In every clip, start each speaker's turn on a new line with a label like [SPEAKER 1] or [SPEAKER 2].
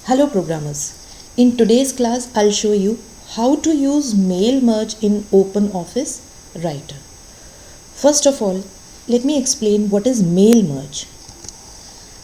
[SPEAKER 1] Hello programmers. In today's class I'll show you how to use mail merge in OpenOffice Writer. First of all, let me explain what is mail merge.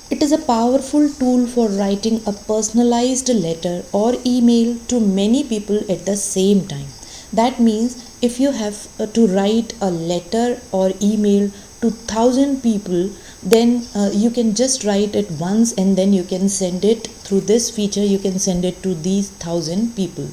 [SPEAKER 1] It is a powerful tool for writing a personalized letter or email to many people at the same time. That means if you have to write a letter or email to 1,000 people, then you can just write it once and then you can send it through this feature. You can send it to these 1,000 people.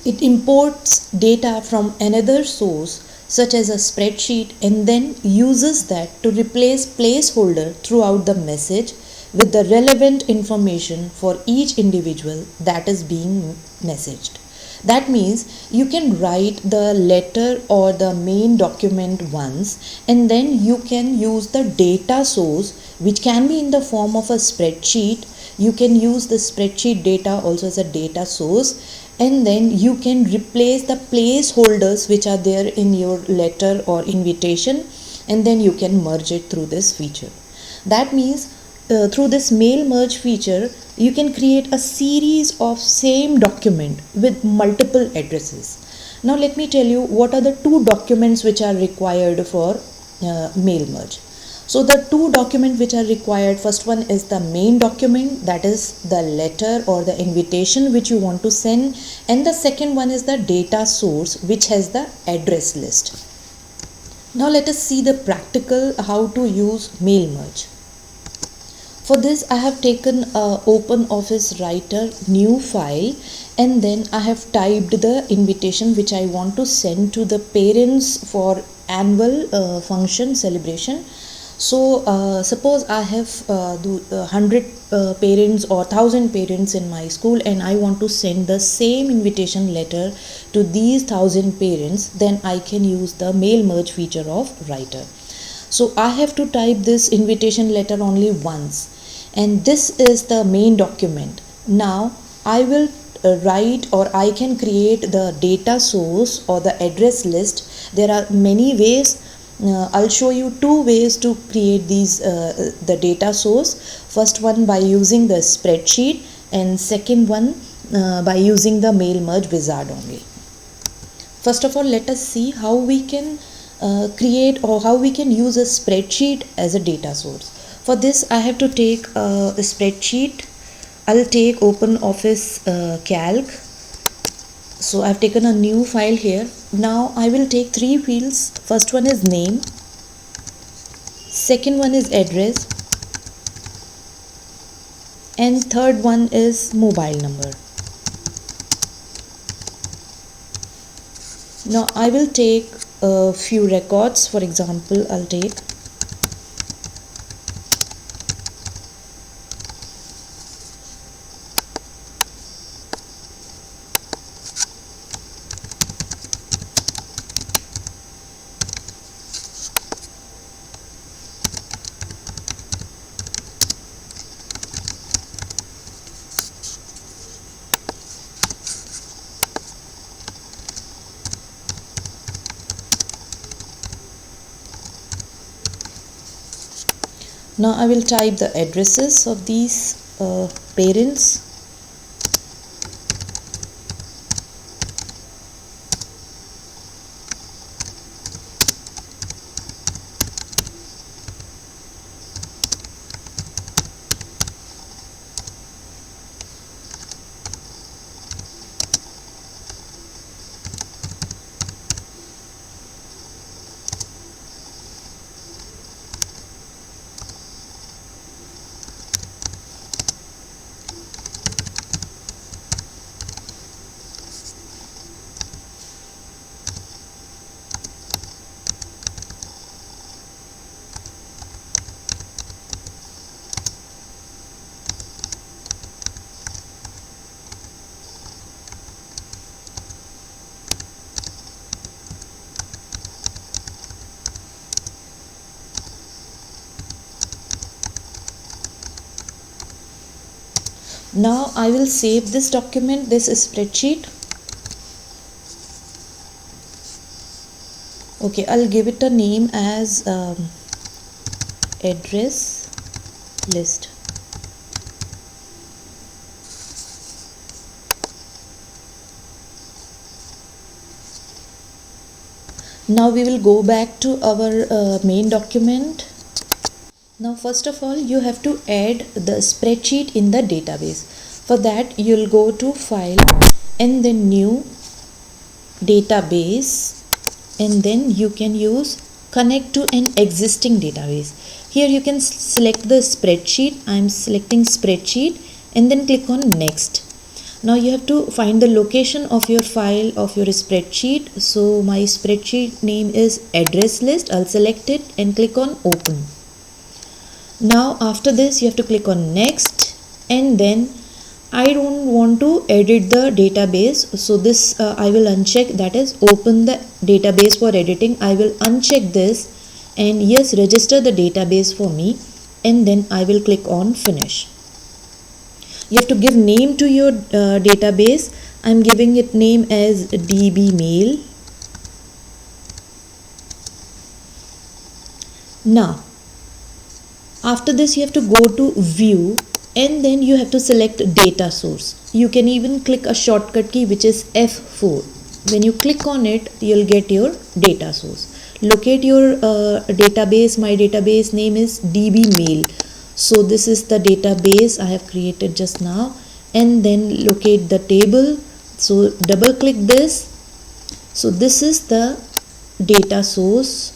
[SPEAKER 1] It imports data from another source such as a spreadsheet and then uses that to replace placeholder throughout the message with the relevant information for each individual that is being messaged. That means you can write the letter or the main document once and then you can use the data source, which can be in the form of a spreadsheet. You can use the spreadsheet data also as a data source, and then you can replace the placeholders which are there in your letter or invitation, and then you can merge it through this feature. That means through this mail merge feature you can create a series of same document with multiple addresses. Now let me tell you what are the two documents which are required for mail merge. So the two documents which are required, first one is the main document, that is the letter or the invitation which you want to send, and the second one is the data source which has the address list. Now let us see the practical how to use mail merge. For this I have taken a OpenOffice Writer new file and then I have typed the invitation which I want to send to the parents for annual function celebration. So suppose I have 100 parents or 1,000 parents in my school and I want to send the same invitation letter to these 1,000 parents, then I can use the mail merge feature of Writer. So I have to type this invitation letter only once, and this is the main document. Now I will write, or I can create the data source or the address list. There are many ways. I'll show you two ways to create these the data source. First one by using the spreadsheet, and second one by using the mail merge wizard only. First of all, let us see how we can create or how we can use a spreadsheet as a data source. For this I have to take a spreadsheet. I'll take OpenOffice Calc. So I've taken a new file here. Now I will take three fields. First one is name, second one is address, and third one is mobile number. Now I will take a few records. For example, I'll take Now I will type the addresses of these parents. Now I will save this document, this spreadsheet. Okay, I'll give it a name as address list. Now we will go back to our main document. Now first of all you have to add the spreadsheet in the database. For that you'll go to file and then new database, and then you can use connect to an existing database. Here you can select the spreadsheet. I'm selecting spreadsheet and then click on next. Now you have to find the location of your file of your spreadsheet. So my spreadsheet name is address list. I'll select it and click on open. Now after this you have to click on next, and then I don't want to edit the database, so this I will uncheck, that is open the database for editing. I will uncheck this and yes, register the database for me, and then I will click on finish. You have to give name to your database. I'm giving it name as DB mail. Now after this you have to go to view, and then you have to select data source. You can even click a shortcut key which is F4. When you click on it, you'll get your data source. Locate your database. My database name is DB mail. So this is the database I have created just now, and then locate the table. So double click this. So this is the data source,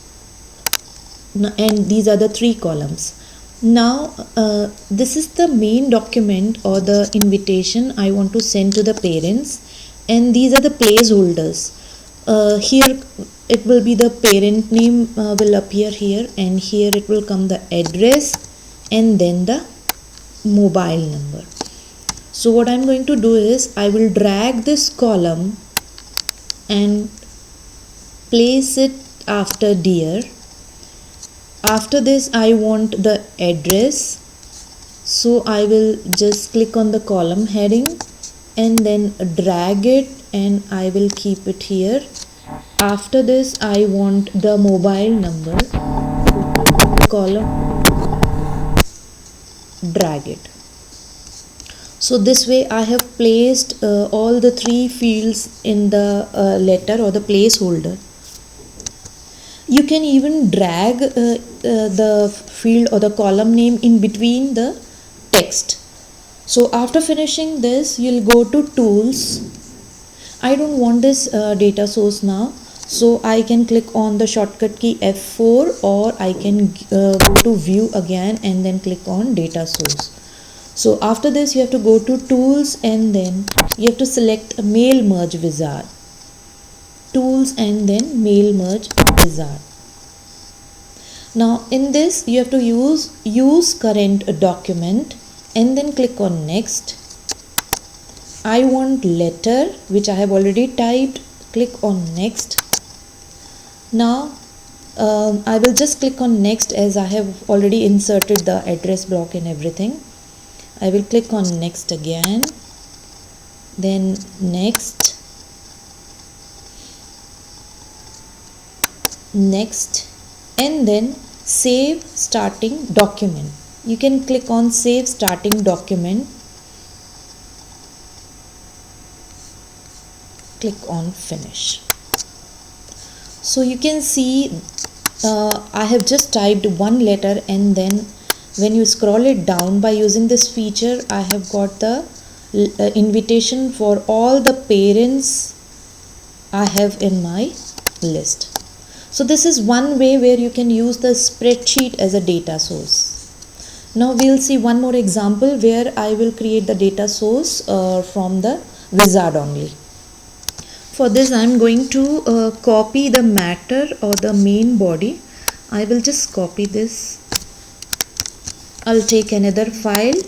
[SPEAKER 1] and these are the 3 columns. Now this is the main document or the invitation I want to send to the parents, and these are the placeholders. Here it will be the parent name will appear here, and here it will come the address and then the mobile number. So what I'm going to do is I will drag this column and place it after dear. After this I want the address, so I will just click on the column heading and then drag it, and I will keep it here. After this I want the mobile number, column, drag it. So this way I have placed all the 3 fields in the letter or the placeholder. You can even drag the field or the column name in between the text. So after finishing this, you'll go to tools. I don't want this data source now, so I can click on the shortcut key F4, or I can go to view again and then click on data source. So after this you have to go to tools, and then you have to select mail merge wizard. Tools and then mail merge wizard. Now in this you have to use current document, and then click on next. I want letter, which I have already typed. Click on next. Now I will just click on next as I have already inserted the address block and everything. I will click on next again, then next, next, and then save starting document. You can click on save starting document, click on finish. So you can see I have just typed one letter, and then when you scroll it down by using this feature, I have got the invitation for all the parents I have in my list. So this is one way where you can use the spreadsheet as a data source. Now we'll see one more example where I will create the data source from the wizard only. For this I am going to copy the matter or the main body. I will just copy this. I'll take another file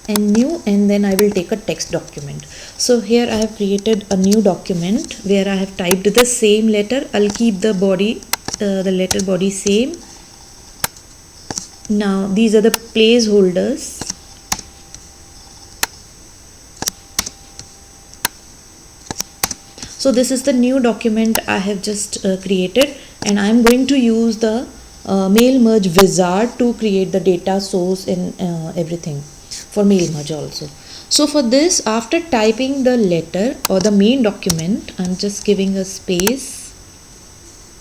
[SPEAKER 1] and new, and then I will take a text document. So here I have created a new document where I have typed the same letter. I'll keep the body, the letter body same. Now these are the placeholders. So this is the new document I have just created, and I am going to use the mail merge wizard to create the data source and everything for mail merge also. So for this, after typing the letter or the main document, I'm just giving a space,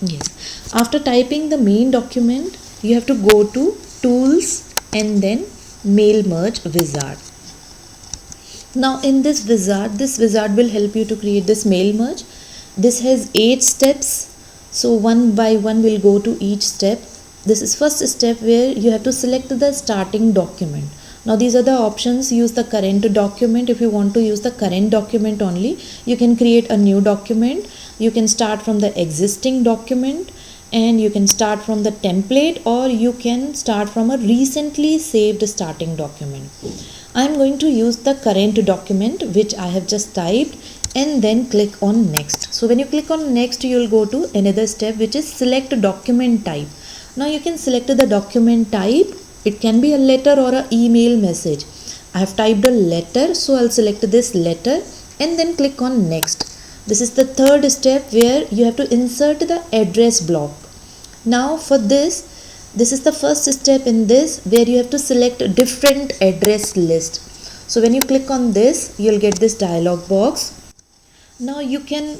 [SPEAKER 1] Yes. After typing the main document, you have to go to Tools and then Mail Merge Wizard. Now in this wizard will help you to create this mail merge. This has 8 steps. So one by one we'll go to each step. This is first step where you have to select the starting document. Now these are the options. Use the current document. If you want to use the current document only, you can create a new document. You can start from the existing document, and you can start from the template, or you can start from a recently saved starting document. I am going to use the current document which I have just typed, and then click on next. So when you click on next, you will go to another step which is select document type. Now you can select the document type. It can be a letter or an email message. I have typed a letter, so I'll select this letter and then click on next. This is the third step where you have to insert the address block. Now for this is the first step in this, where you have to select a different address list. So when you click on this, you'll get this dialog box. Now you can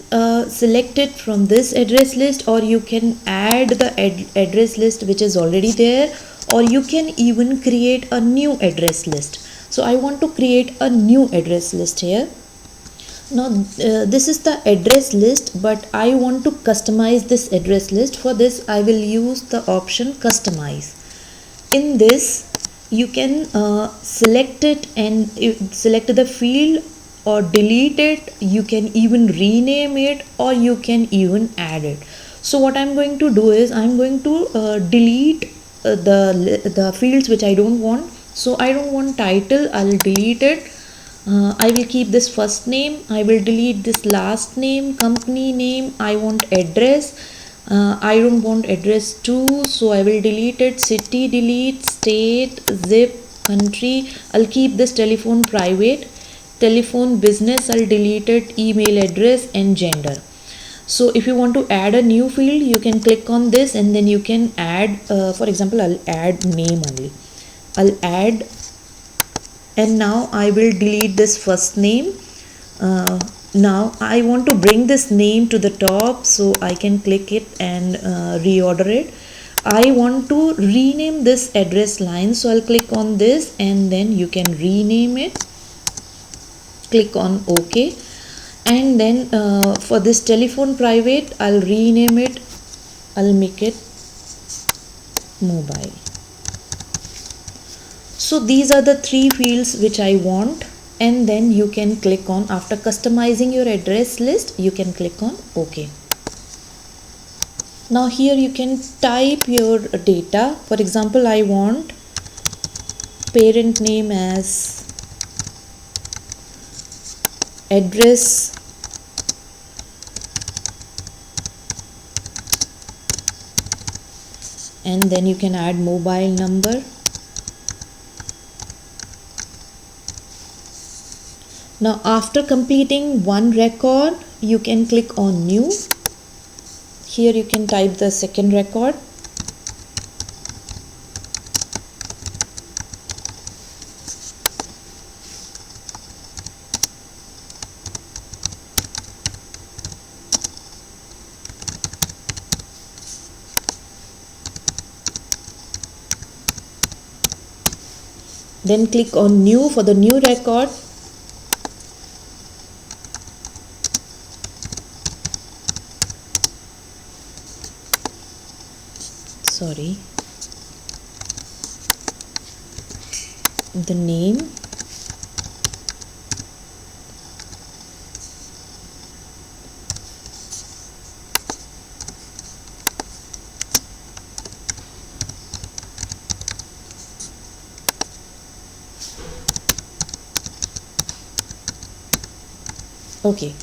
[SPEAKER 1] select it from this address list, or you can add the address list which is already there, or you can even create a new address list. So I want to create a new address list here. Now this is the address list, but I want to customize this address list. For this I will use the option customize. In this you can select it and select the field or delete it. You can even rename it, or you can even add it. So what I'm going to do is I'm going to delete the fields which I don't want. So I don't want title, I'll delete it. I will keep this first name, I will delete this last name, company name. I want address, I don't want address too, so I will delete it. City delete, state, zip, country, I'll keep this telephone private, telephone business I'll delete it, email address and gender. So if you want to add a new field, you can click on this and then you can add, for example I'll add name only. I'll add, and now I will delete this first name. Now I want to bring this name to the top, so I can click it and reorder it. I want to rename this address line, so I'll click on this and then you can rename it. Click on OK, and then for this telephone private, I'll rename it, I'll make it mobile. So these are the 3 fields which I want, and then you can click on, after customizing your address list, you can click on OK. Now here you can type your data. For example, I want parent name as address, and then you can add mobile number. Now after completing one record, you can click on new. Here you can type the second record. Then click on new for the new record. Sorry, the name, okay,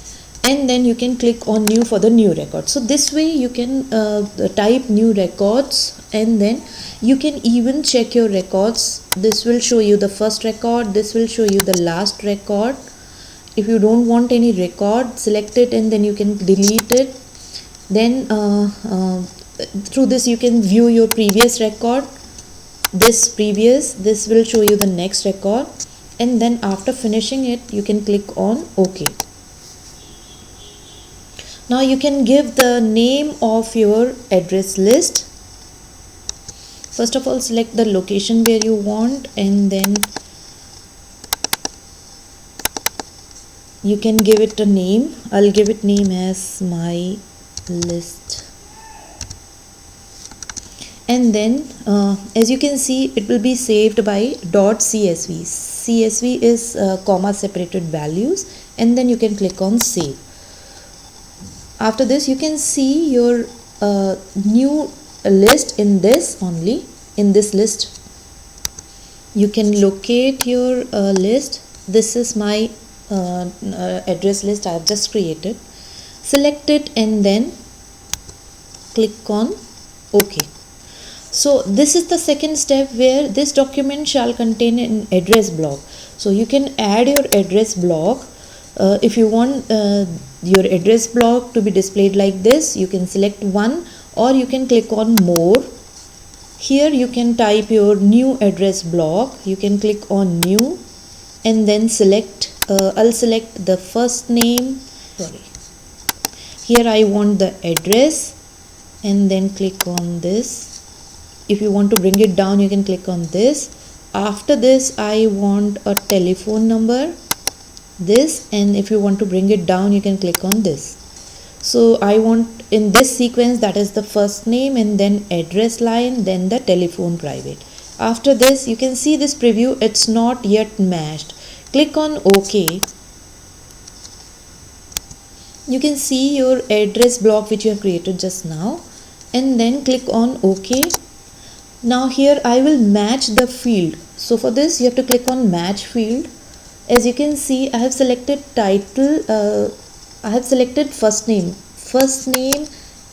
[SPEAKER 1] and then you can click on new for the new record. So this way you can type new records, and then you can even check your records. This will show you the first record, this will show you the last record. If you don't want any record, select it and then you can delete it. Then through this you can view your previous record. This will show you the next record, and then after finishing it you can click on OK. Now you can give the name of your address list. First of all, select the location where you want, and then you can give it a name. I'll give it name as my list. And then as you can see, it will be saved by .csv. CSV is comma separated values, and then you can click on save. After this, you can see your new list in this only. In this list, you can locate your list. This is my address list I have just created. Select it and then click on OK. So this is the second step, where this document shall contain an address block. So you can add your address block. If you want your address block to be displayed like this, you can select one, or you can click on more. Here you can type your new address block. You can click on new and then select. I'll select the first name. Here I want the address, and then click on this. If you want to bring it down, you can click on this. After this, I want a telephone number, this, and if you want to bring it down, you can click on this. So I want in this sequence, that is the first name and then address line, then the telephone private. After this, you can see this preview, it's not yet matched. Click on OK. You can see your address block which you have created just now, and then click on OK. Now here I will match the field. So for this you have to click on match field. As you can see, I have selected title. I have selected first name. First name,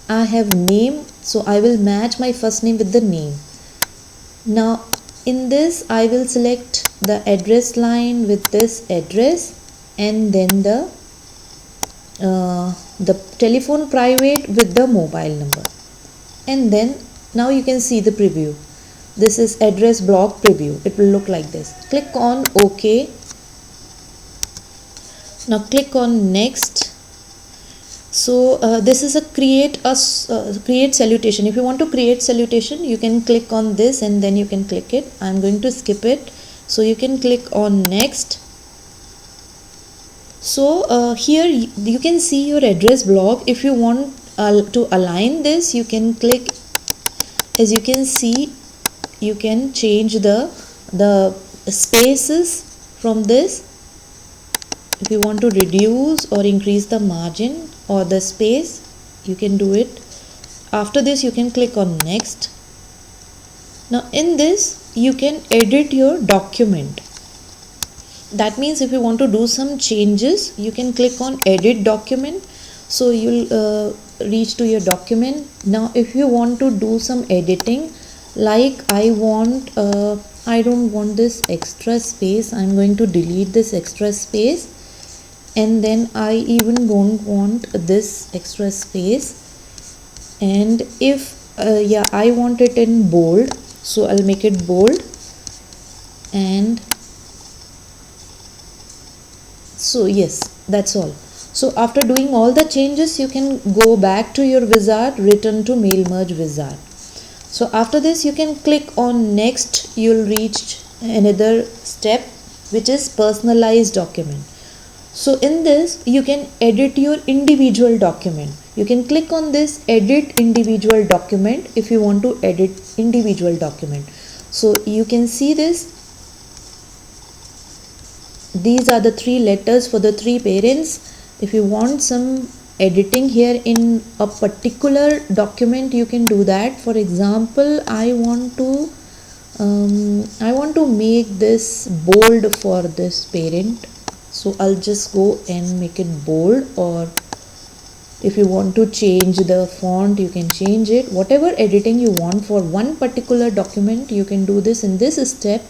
[SPEAKER 1] I have name. So I will match my first name with the name. Now in this I will select the address line with this address, and then the telephone private with the mobile number. And then now you can see the preview. This is address block preview. It will look like this. Click on OK. Now click on next. So this is a create salutation. If you want to create salutation, you can click on this and then you can click it. I'm going to skip it. So you can click on next. So here you can see your address block. If you want to align this, you can click. As you can see, you can change the spaces from this. If you want to reduce or increase the margin or the space, you can do it. After this, you can click on next. Now in this, you can edit your document. That means if you want to do some changes, you can click on edit document. So you'll reach to your document. Now if you want to do some editing, like I don't want this extra space, I'm going to delete this extra space, and then I even don't want this extra space, and if I want it in bold, so I'll make it bold. And so yes, that's all. So after doing all the changes, you can go back to your wizard, return to mail merge wizard. So after this, you can click on next. You'll reach another step, which is personalized document. So in this, you can edit your individual document. You can click on this edit individual document if you want to edit individual document. So you can see this. These are the 3 letters for the 3 parents. If you want some editing here in a particular document, you can do that. For example, I want to make this bold for this parent, so I'll just go and make it bold. Or if you want to change the font, you can change it. Whatever editing you want for one particular document, you can do this in this step.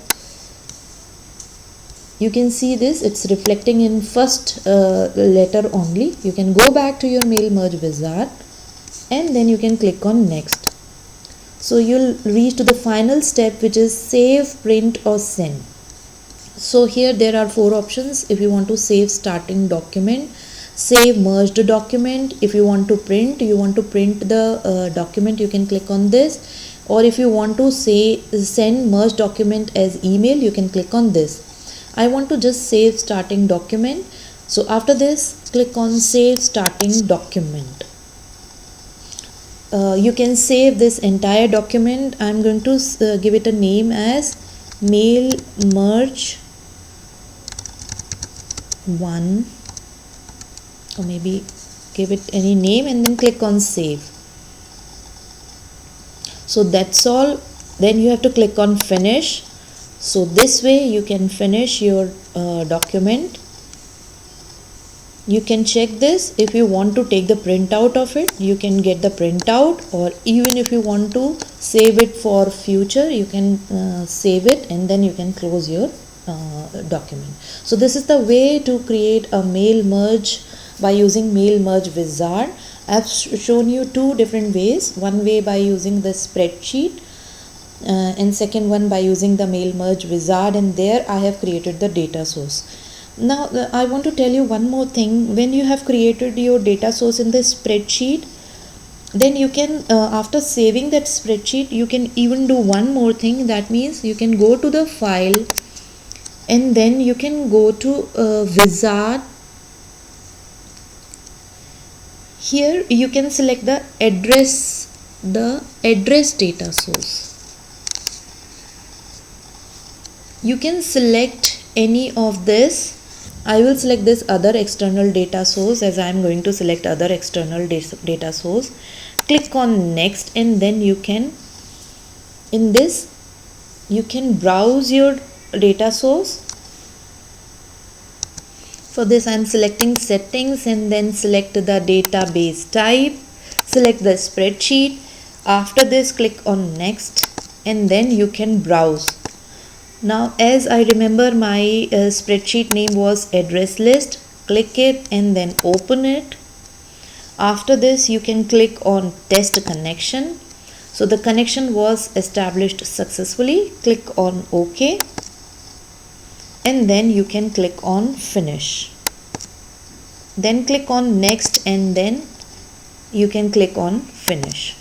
[SPEAKER 1] You can see this, it's reflecting in first letter only. You can go back to your mail merge wizard and then you can click on next. So you'll reach to the final step, which is save, print or send. So here there are 4 options. If you want to save starting document, save merged document. If you want to print the document, you can click on this, or if you want to say send merged document as email, you can click on this. I want to just save starting document, so after this click on save starting document. You can save this entire document. I'm going to give it a name as mail merge 1, or maybe give it any name and then click on save. So that's all. Then you have to click on finish. So this way you can finish your document. You can check this. If you want to take the printout of it, you can get the printout, or even if you want to save it for future, you can save it and then you can close your document. So this is the way to create a mail merge by using Mail Merge Wizard. I've shown you two different ways. One way by using the spreadsheet, and second one by using the Mail Merge Wizard, and there I have created the data source. Now I want to tell you one more thing. When you have created your data source in the spreadsheet, then you can after saving that spreadsheet, you can even do one more thing. That means you can go to the file and then you can go to Wizard. Here you can select the address data source. You can select any of this. I will select this other external data source, as I am going to select other external data source. Click on next, and then you can, in this, you can browse your data source. For this I am selecting settings and then select the database type, select the spreadsheet. After this click on next, and then you can browse. Now as I remember my spreadsheet name was address list, click it and then open it. After this you can click on test connection. So the connection was established successfully. Click on OK, and then you can click on finish. Then click on next, and then you can click on finish.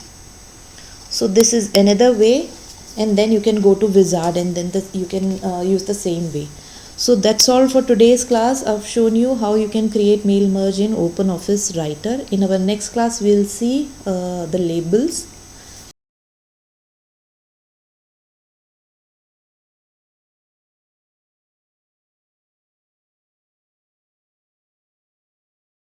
[SPEAKER 1] So this is another way, and then you can go to Wizard, and then you can use the same way. So that's all for today's class. I've shown you how you can create mail merge in OpenOffice Writer. In our next class we'll see the labels.